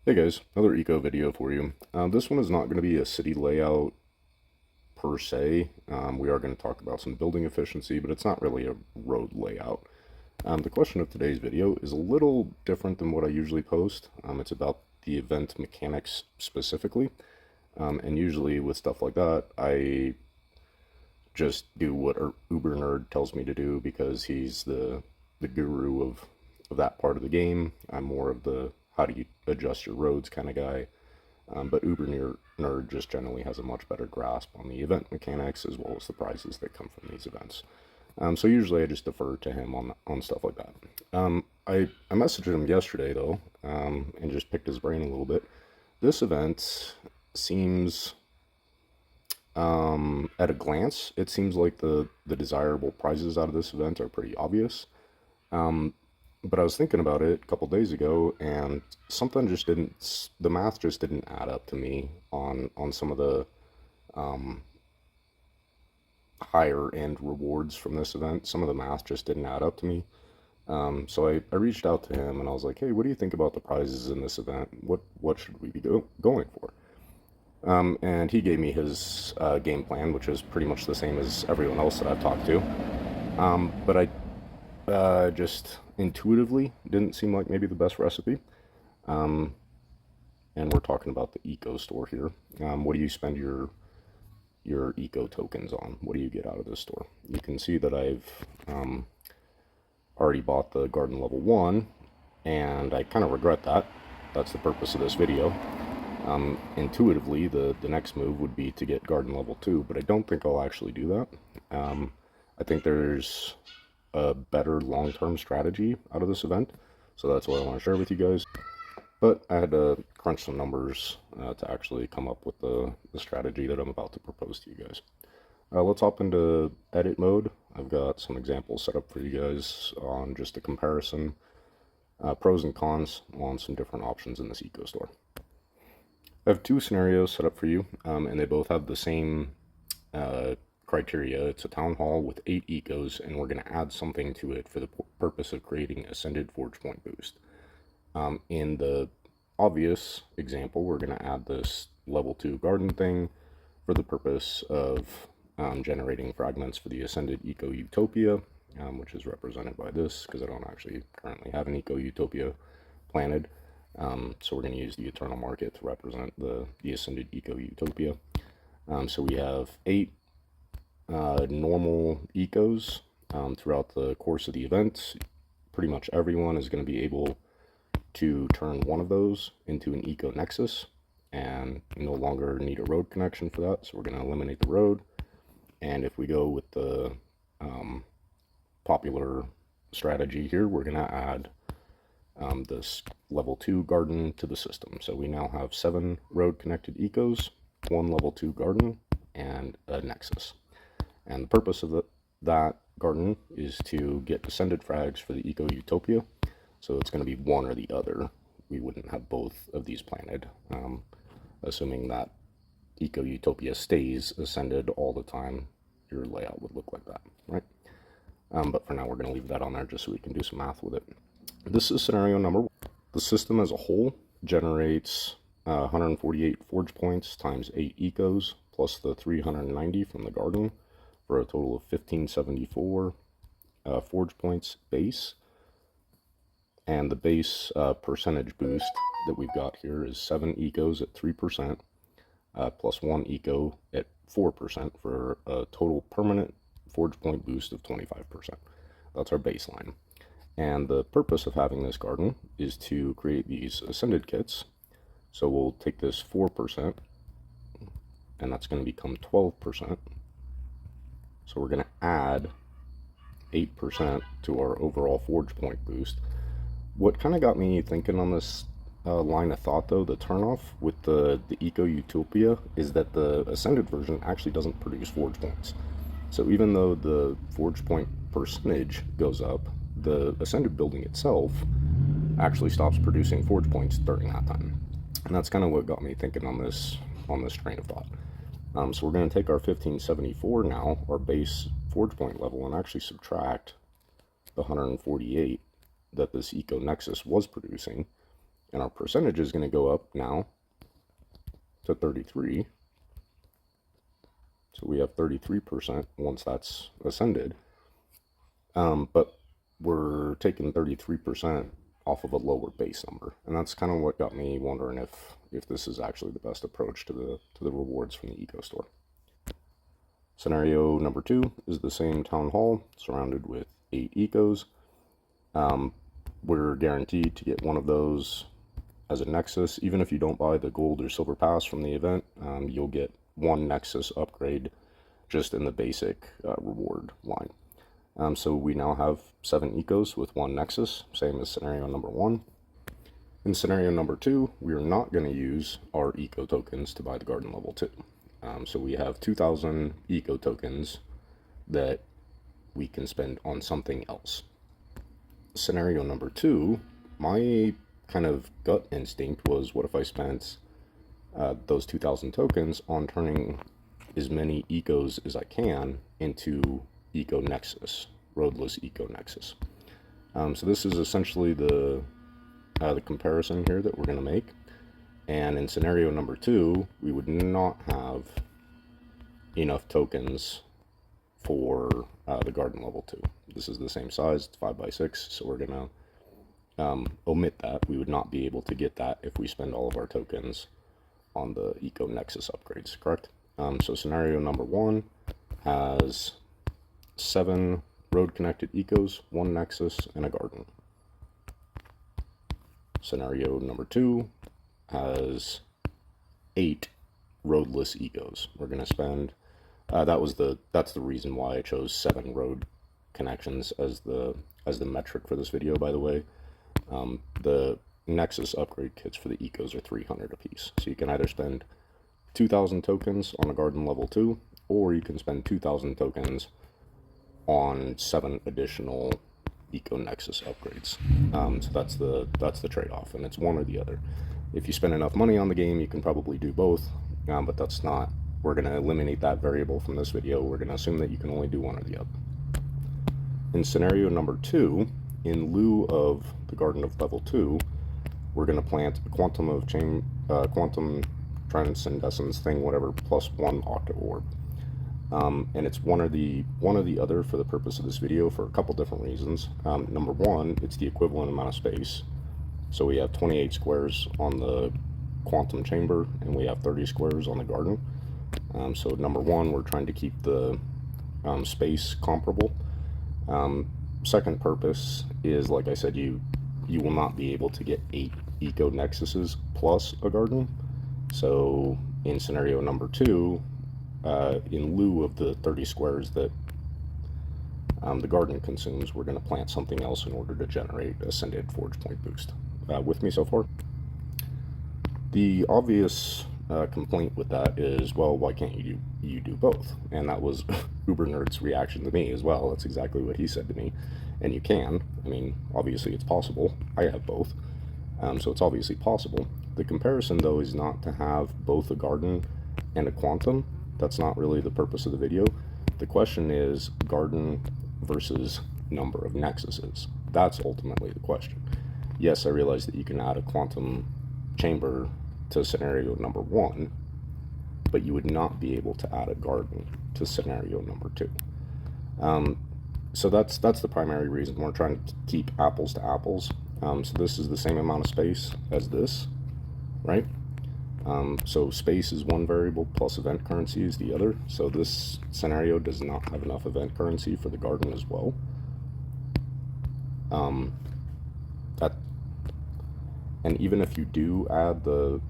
Hey guys, another eco video for you. This one is not going to be a city layout per se. We are going to talk about some building efficiency, but it's not really a road layout. The question of today's video is a little different than what I usually post. It's about the event mechanics specifically. And usually with stuff like that, I just do what Uber Nerd tells me to do because he's the guru of that part of the game. I'm more of the how do you adjust your roads kind of guy. But Nerd just generally has a much better grasp on the event mechanics as well as the prizes that come from these events. So usually I just defer to him on stuff like that. I messaged him yesterday though, and just picked his brain a little bit. This event seems, at a glance, it seems like the desirable prizes out of this event are pretty obvious. But I was thinking about it a couple days ago, and something just didn't, the math just didn't add up to me on some of the higher end rewards from this event. Some of the math just didn't add up to me. So I reached out to him and I was like, hey, what do you think about the prizes in this event? What should we be going for? And he gave me his game plan, which is pretty much the same as everyone else that I've talked to. But I just intuitively didn't seem like maybe the best recipe. And we're talking about the eco store here. What do you spend your eco tokens on? What do you get out of this store? You can see that I've already bought the garden level 1, and I kind of regret that. That's the purpose of this video. Intuitively, the next move would be to get garden level 2, but I don't think I'll actually do that. I think there's a better long-term strategy out of this event, so that's what I want to share with you guys. But I had to crunch some numbers to actually come up with the strategy that I'm about to propose to you guys. Let's hop into edit mode. I've got some examples set up for you guys on just a comparison, pros and cons on some different options in this eco store. I have two scenarios set up for you, and they both have the same criteria. It's a town hall with 8 ecos, and we're going to add something to it for the purpose of creating Ascended Forge Point Boost. In the obvious example, we're going to add this level 2 garden thing for the purpose of generating fragments for the Ascended Eco Utopia, which is represented by this because I don't actually currently have an Eco Utopia planted. So we're going to use the Eternal Market to represent the Ascended Eco Utopia. So we have 8 normal ecos throughout the course of the event. Pretty much everyone is going to be able to turn one of those into an eco nexus and no longer need a road connection for that. So we're going to eliminate the road. And if we go with the popular strategy here, we're going to add this level 2 garden to the system. So we now have 7 road connected ecos, 1 level 2 garden, and a nexus. And the purpose of that garden is to get descended frags for the Eco Utopia. So it's going to be one or the other. We wouldn't have both of these planted, assuming that Eco Utopia stays ascended all the time. Your layout would look like that, right? But for now, we're going to leave that on there just so we can do some math with it. This is scenario number 1. The system as a whole generates 148 forge points times 8 ecos plus the 390 from the garden for a total of 1574 forge points base. And the base percentage boost that we've got here is 7 ecos at 3%, plus 1 eco at 4% for a total permanent forge point boost of 25%. That's our baseline. And the purpose of having this garden is to create these ascended kits. So we'll take this 4%, and that's going to become 12%. So we're going to add 8% to our overall forge point boost. What kind of got me thinking on this line of thought, though, the turnoff with the Eco Utopia, is that the Ascended version actually doesn't produce forge points. So even though the forge point percentage goes up, the Ascended building itself actually stops producing forge points during that time. And that's kind of what got me thinking on this train of thought. So we're going to take our 1574 now, our base forge point level, and actually subtract the 148 that this Eco Nexus was producing, And our percentage is going to go up now to 33. So we have 33% once that's ascended. But we're taking 33% off of a lower base number. And that's kind of what got me wondering if this is actually the best approach to the rewards from the Eco Store. Scenario number 2 is the same town hall surrounded with 8 ecos. We're guaranteed to get one of those as a Nexus. Even if you don't buy the gold or silver pass from the event, you'll get one Nexus upgrade just in the basic reward line. So we now have 7 ecos with 1 Nexus, same as scenario number 1. In scenario number 2, we are not going to use our eco tokens to buy the garden level 2. So we have 2,000 eco tokens that we can spend on something else. Scenario number 2, my kind of gut instinct was, what if I spent those 2,000 tokens on turning as many ecos as I can into Eco Nexus, roadless Eco Nexus. So this is essentially the comparison here that we're going to make. And in scenario number 2, we would not have enough tokens for the garden level 2. This is the same size, it's 5x6, so we're going to omit that. We would not be able to get that if we spend all of our tokens on the Eco Nexus upgrades, correct? So scenario number 1 has 7 road connected ecos, 1 Nexus, and a garden. Scenario number 2 has 8 roadless ecos. We're going to spend that's the reason why I chose 7 road connections as the metric for this video, by the way. The Nexus upgrade kits for the ecos are 300 apiece. So you can either spend 2,000 tokens on a garden level 2, or you can spend 2,000 tokens on 7 additional Eco Nexus upgrades. So that's the trade-off, and it's one or the other. If you spend enough money on the game, you can probably do both, but that's not, we're going to eliminate that variable from this video. We're going to assume that you can only do one or the other. In scenario number 2, in lieu of the Garden of Level 2, we're going to plant a Quantum Transcendence thing, whatever, plus 1 Octa Orb. And it's one or the other for the purpose of this video for a couple different reasons. Number 1, it's the equivalent amount of space. So we have 28 squares on the Quantum Chamber, and we have 30 squares on the garden. So number 1, we're trying to keep the space comparable. Second purpose is, like I said, you will not be able to get 8 Eco Nexuses plus a garden. So in scenario number 2, in lieu of the 30 squares that the garden consumes, we're going to plant something else in order to generate Ascended Forge Point boost. With me so far? The obvious complaint with that is, well, why can't you do both? And that was Uber Nerd's reaction to me as well. That's exactly what he said to me. And you can. I mean, obviously it's possible. I have both. So it's obviously possible. The comparison, though, is not to have both a garden and a quantum. That's not really the purpose of the video. The question is garden versus number of nexuses. That's ultimately the question. Yes, I realize that you can add a quantum chamber to scenario number 1, but you would not be able to add a garden to scenario number 2. So that's the primary reason we're trying to keep apples to apples. So this is the same amount of space as this, right? So space is one variable plus event currency is the other. So this scenario does not have enough event currency for the garden as well. And even if you do add the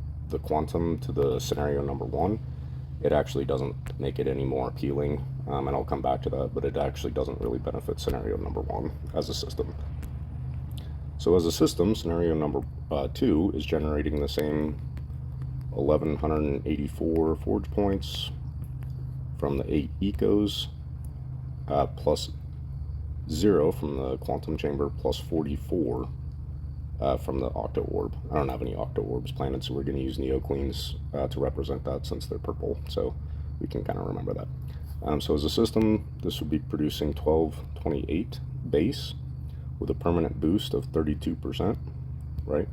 quantum to the scenario number 1, it actually doesn't make it any more appealing, and I'll come back to that, but it actually doesn't really benefit scenario number 1 as a system. So as a system, scenario number 2 is generating the same 1,184 forge points from the 8 ecos, plus 0 from the quantum chamber, plus 44 from the Octa Orb. I don't have any Octa Orbs planted, so we're going to use Neo Queens to represent that since they're purple, so we can kind of remember that. So as a system, this would be producing 1228 base with a permanent boost of 32%, right?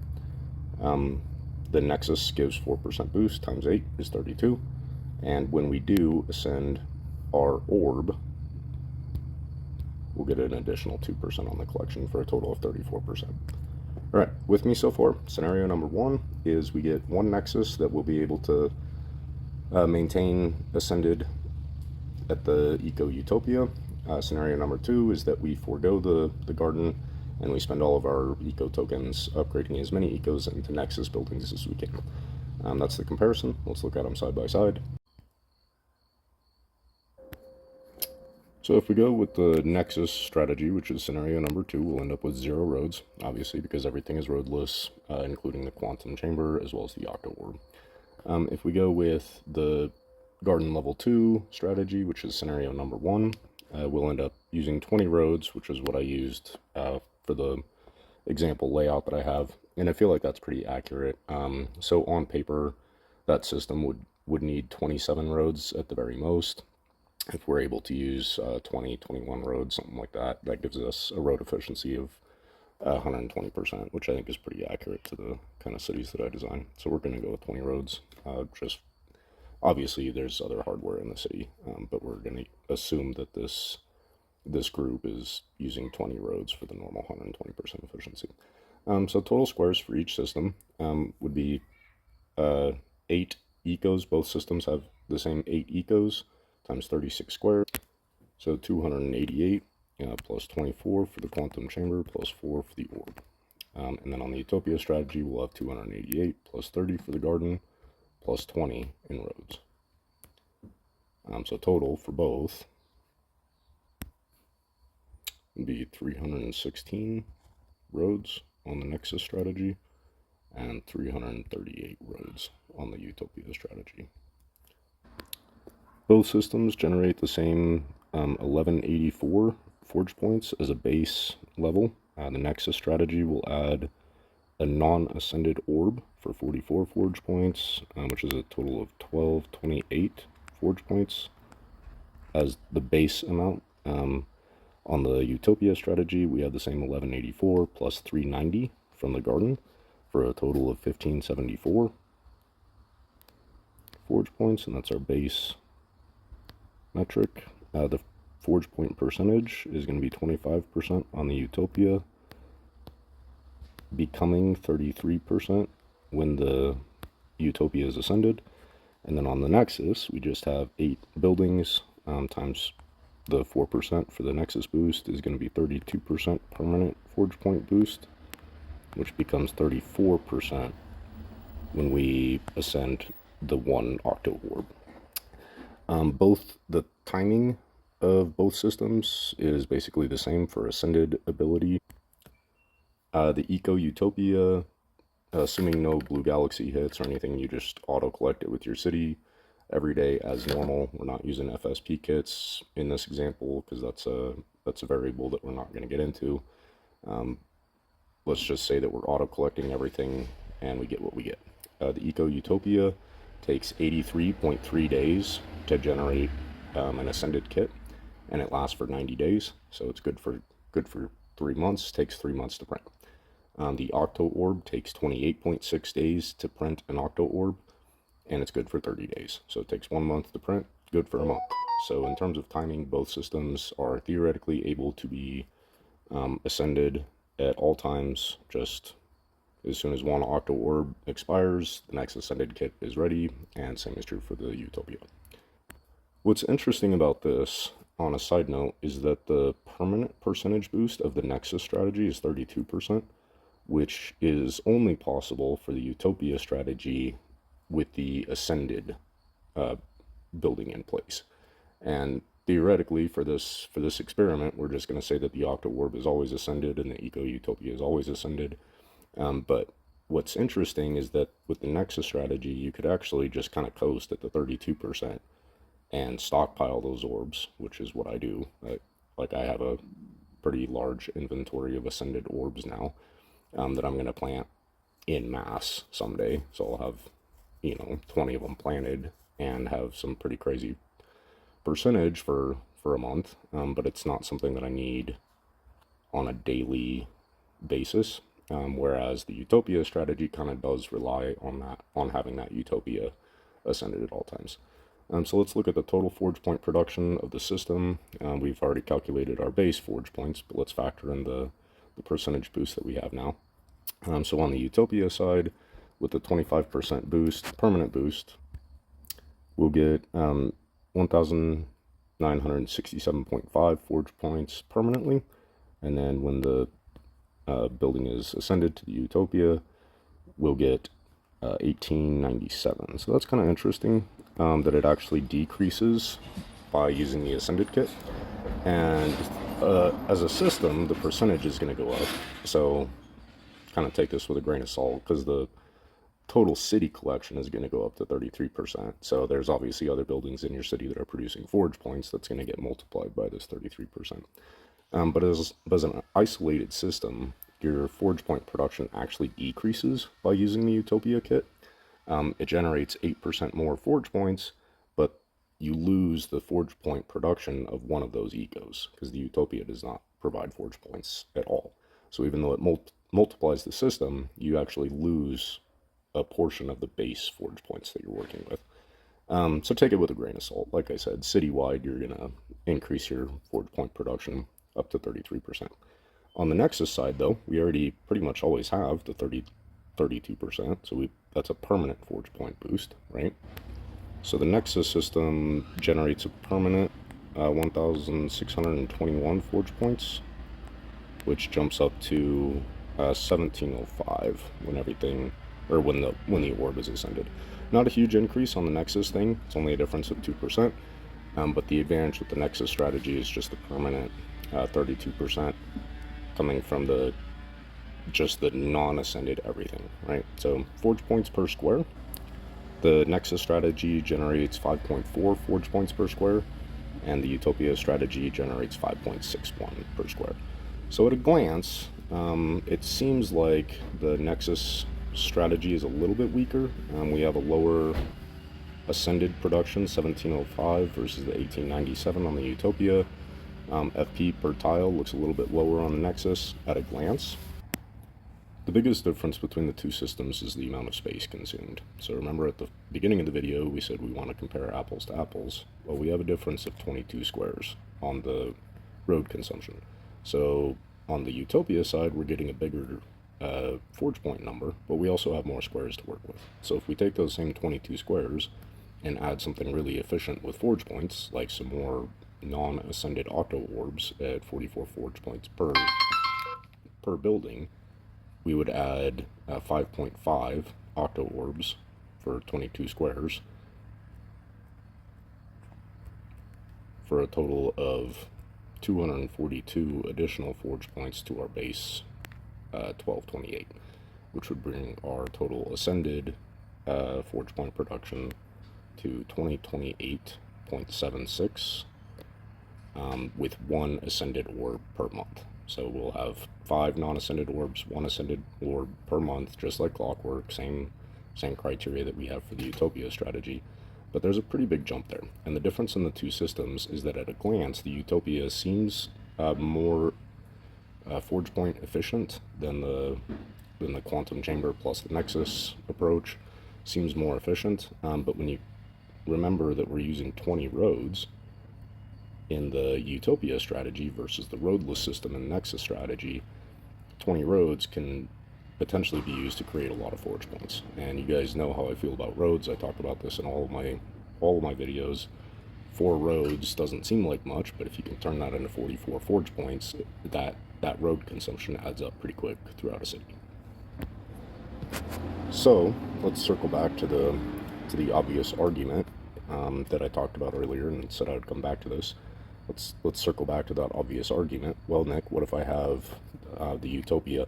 The Nexus gives 4% boost times 8 is 32. And when we do ascend our orb, we'll get an additional 2% on the collection for a total of 34%. All right, with me so far, scenario number 1 is we get one Nexus that will be able to maintain ascended at the Eco Utopia. Scenario number 2 is that we forego the garden and we spend all of our eco tokens upgrading as many ecos into Nexus buildings as we can. That's the comparison. Let's look at them side by side. So if we go with the Nexus strategy, which is scenario number 2, we'll end up with 0 roads, obviously because everything is roadless, including the quantum chamber as well as the octo orb. If we go with the garden level 2 strategy, which is scenario number 1, we'll end up using 20 roads, which is what I used for the example layout that I have, and I feel like that's pretty accurate. So on paper, that system would need 27 roads at the very most. If we're able to use 20, 21 roads, something like that, that gives us a road efficiency of 120%, which I think is pretty accurate to the kind of cities that I design. So we're going to go with 20 roads. Just obviously there's other hardware in the city, but we're going to assume that this group is using 20 roads for the normal 120% efficiency. So total squares for each system would be 8 ecos. Both systems have the same 8 ecos times 36 squared. So 288 plus 24 for the quantum chamber plus 4 for the orb. And then on the Utopia strategy, we'll have 288 plus 30 for the garden plus 20 in roads. So total for both would be 316 roads on the Nexus strategy and 338 roads on the Utopia strategy. Both systems generate the same 1184 forge points as a base level. The Nexus strategy will add a non-ascended orb for 44 forge points, which is a total of 1228 forge points as the base amount. On the Utopia strategy, we have the same 1184 plus 390 from the garden for a total of 1574 forge points, and that's our base metric. The forge point percentage is going to be 25% on the Utopia, becoming 33% when the Utopia is ascended. And then on the Nexus, we just have 8 buildings times the 4% for the Nexus boost is going to be 32% permanent forge point boost, which becomes 34% when we ascend the 1 octo orb. Both the timing of both systems is basically the same for ascended ability. The Eco Utopia, assuming no blue galaxy hits or anything, you just auto collect it with your city every day as normal. We're not using FSP kits in this example because that's a variable that we're not going to get into. Let's just say that we're auto collecting everything and we get what we get. The Eco Utopia takes 83.3 days to generate an ascended kit, and it lasts for 90 days, so it's good for 3 months. Takes 3 months to print. The octo orb takes 28.6 days to print an octo orb, and it's good for 30 days. So it takes 1 month to print, good for a month. So in terms of timing, both systems are theoretically able to be ascended at all times. Just as soon as 1 octo orb expires, the next ascended kit is ready, and same is true for the Utopia. What's interesting about this, on a side note, is that the permanent percentage boost of the Nexus strategy is 32%, which is only possible for the Utopia strategy with the ascended building in place. And theoretically, for this experiment, we're just going to say that the octo orb is always ascended and the Eco Utopia is always ascended. But what's interesting is that with the Nexus strategy, you could actually just kind of coast at the 32% and stockpile those orbs, which is what I do. Like I have a pretty large inventory of ascended orbs now that I'm going to plant in mass someday. So I'll have, 20 of them planted and have some pretty crazy percentage for a month. But it's not something that I need on a daily basis. whereas the Utopia strategy kind of does rely on that, on having that Utopia ascended at all times. So let's look at the total forge point production of the system. We've already calculated our base forge points, but let's factor in the percentage boost that we have now. So on the Utopia side, with the 25% boost, permanent boost, we'll get 1,967.5 forge points permanently. And then when the building is ascended to the Utopia, we'll get 1897. So that's kind of interesting, that it actually decreases by using the ascended kit. And as a system, the percentage is going to go up. So kind of take this with a grain of salt, because the total city collection is going to go up to 33%. So there's obviously other buildings in your city that are producing forge points that's going to get multiplied by this 33%. But as an isolated system, your forge point production actually decreases by using the Utopia kit. It generates 8% more forge points, but you lose the forge point production of one of those ecos, because the Utopia does not provide forge points at all. So even though it multiplies the system, you actually lose a portion of the base forge points that you're working with. So take it with a grain of salt. Like I said, citywide, you're going to increase your forge point production up to 33%. On the Nexus side, though, we already pretty much always have the 32%, so that's a permanent forge point boost, right? So the Nexus system generates a permanent 1,621 forge points, which jumps up to 1,705 when everything, or when the orb is ascended. Not a huge increase on the Nexus thing, it's only a difference of 2%, but the advantage with the Nexus strategy is just the permanent 32% coming from just the non-ascended everything, right? So forge points per square. The Nexus strategy generates 5.4 forge points per square, and the Utopia strategy generates 5.61 per square. So at a glance, it seems like the Nexus strategy is a little bit weaker. We have a lower ascended production, 1705 versus the 1897 on the Utopia. FP per tile looks a little bit lower on the Nexus at a glance. The biggest difference between the two systems is the amount of space consumed. So remember at the beginning of the video we said we want to compare apples to apples. Well, we have a difference of 22 squares on the road consumption. So on the Utopia side we're getting a bigger forge point number, but we also have more squares to work with. So if we take those same 22 squares and add something really efficient with forge points, like some more non-ascended octo orbs at 44 forge points per building, we would add 5.5 octo orbs for 22 squares for a total of 242 additional forge points to our base 1228, which would bring our total ascended forge point production to 2028.76 with one ascended orb per month. So we'll have 5 non-ascended orbs, 1 ascended orb per month, just like clockwork, same criteria that we have for the Utopia strategy. But there's a pretty big jump there. And the difference in the two systems is that at a glance, the Utopia seems more forge point efficient than the Quantum Chamber plus the Nexus approach. Seems more efficient, but when you remember that we're using 20 roads in the Utopia strategy versus the roadless system in the Nexus strategy, 20 roads can potentially be used to create a lot of forge points. And you guys know how I feel about roads. I talk about this in all of my videos. 4 roads doesn't seem like much, but if you can turn that into 44 forge points, that road consumption adds up pretty quick throughout a city. So let's circle back to the obvious argument that I talked about earlier and said I would come back to this. Let's circle back to that obvious argument. Well, Nick, what if I have the Utopia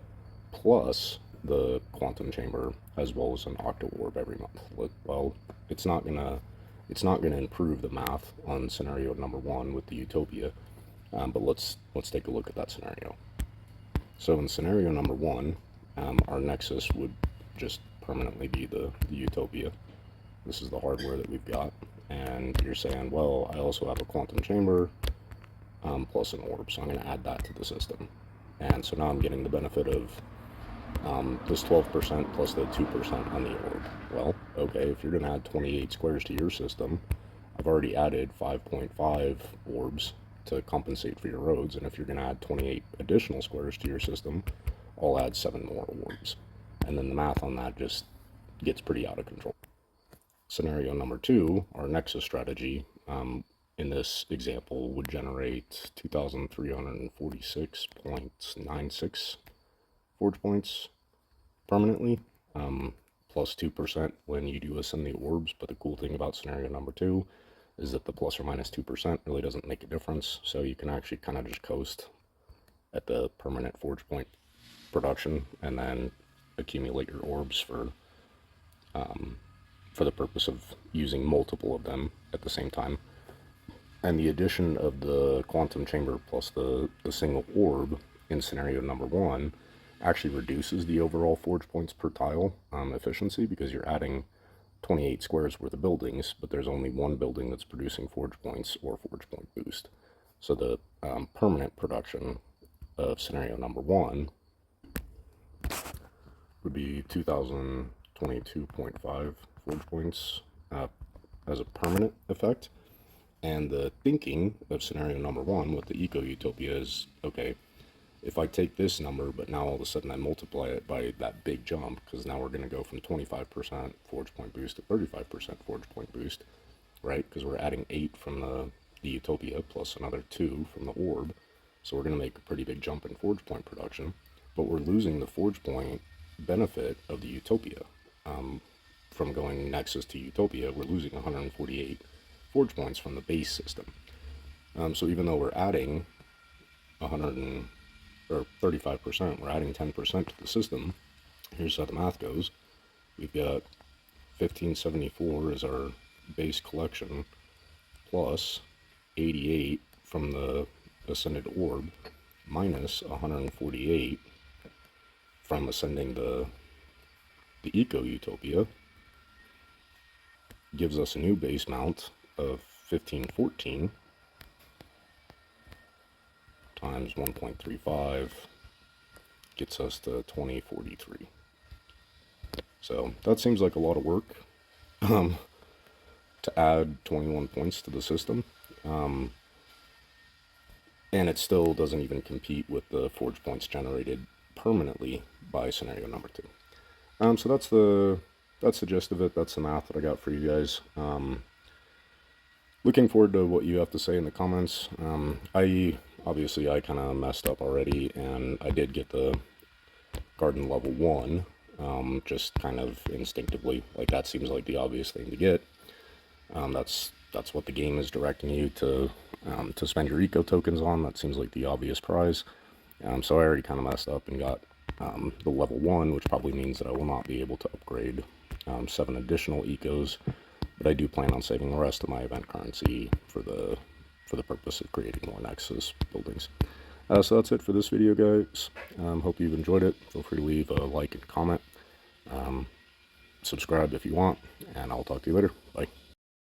plus the Quantum Chamber as well as an Octo Orb every month? Well, it's not gonna improve the math on scenario number 1 with the Utopia, but let's take a look at that scenario. So in scenario number 1, our Nexus would just permanently be the Utopia. This is the hardware that we've got, and you're saying, well, I also have a Quantum Chamber plus an orb, so I'm going to add that to the system. And so now I'm getting the benefit of this 12% plus the 2% on the orb. Well, okay, if you're going to add 28 squares to your system, I've already added 5.5 orbs to compensate for your roads, and if you're going to add 28 additional squares to your system, I'll add 7 more orbs. And then the math on that just gets pretty out of control. Scenario number 2, our Nexus strategy, in this example would generate 2,346.96 forge points permanently, plus 2% when you do ascend the orbs. But the cool thing about scenario number 2 is that the plus or minus 2% really doesn't make a difference, so you can actually kind of just coast at the permanent forge point production and then accumulate your orbs for the purpose of using multiple of them at the same time. And the addition of the quantum chamber plus the single orb in scenario number 1 actually reduces the overall forge points per tile efficiency, because you're adding 28 squares worth of buildings, but there's only one building that's producing forge points or forge point boost. So the permanent production of scenario number 1 would be 2,022.5 forge points as a permanent effect. And the thinking of scenario number 1 with the Eco Utopia is, okay, if I take this number, but now all of a sudden I multiply it by that big jump, because now we're going to go from 25% forge point boost to 35% forge point boost, right? Because we're adding 8 from the Utopia plus another 2 from the orb. So we're going to make a pretty big jump in forge point production, but we're losing the forge point benefit of the Utopia. From going Nexus to Utopia, we're losing 148 forge points from the base system. So even though we're adding 35%, we're adding 10% to the system. Here's how the math goes. We've got 1574 as our base collection, plus 88 from the ascended orb, minus 148 from ascending the Eco Utopia, gives us a new base mount of 1514 times 1.35 gets us to 2043. So that seems like a lot of work to add 21 points to the system. And it still doesn't even compete with the forge points generated permanently by scenario number 2. So that's the gist of it. That's the math that I got for you guys. Looking forward to what you have to say in the comments. I kind of messed up already, and I did get the garden level 1, just kind of instinctively. Like, that seems like the obvious thing to get. That's what the game is directing you to spend your eco tokens on. That seems like the obvious prize. So I already kind of messed up and got the level 1, which probably means that I will not be able to upgrade 7 additional ecos, but I do plan on saving the rest of my event currency for the purpose of creating more Nexus buildings. So that's it for this video, guys. Hope you've enjoyed it. Feel free to leave a like and comment. Subscribe if you want, and I'll talk to you later. Bye.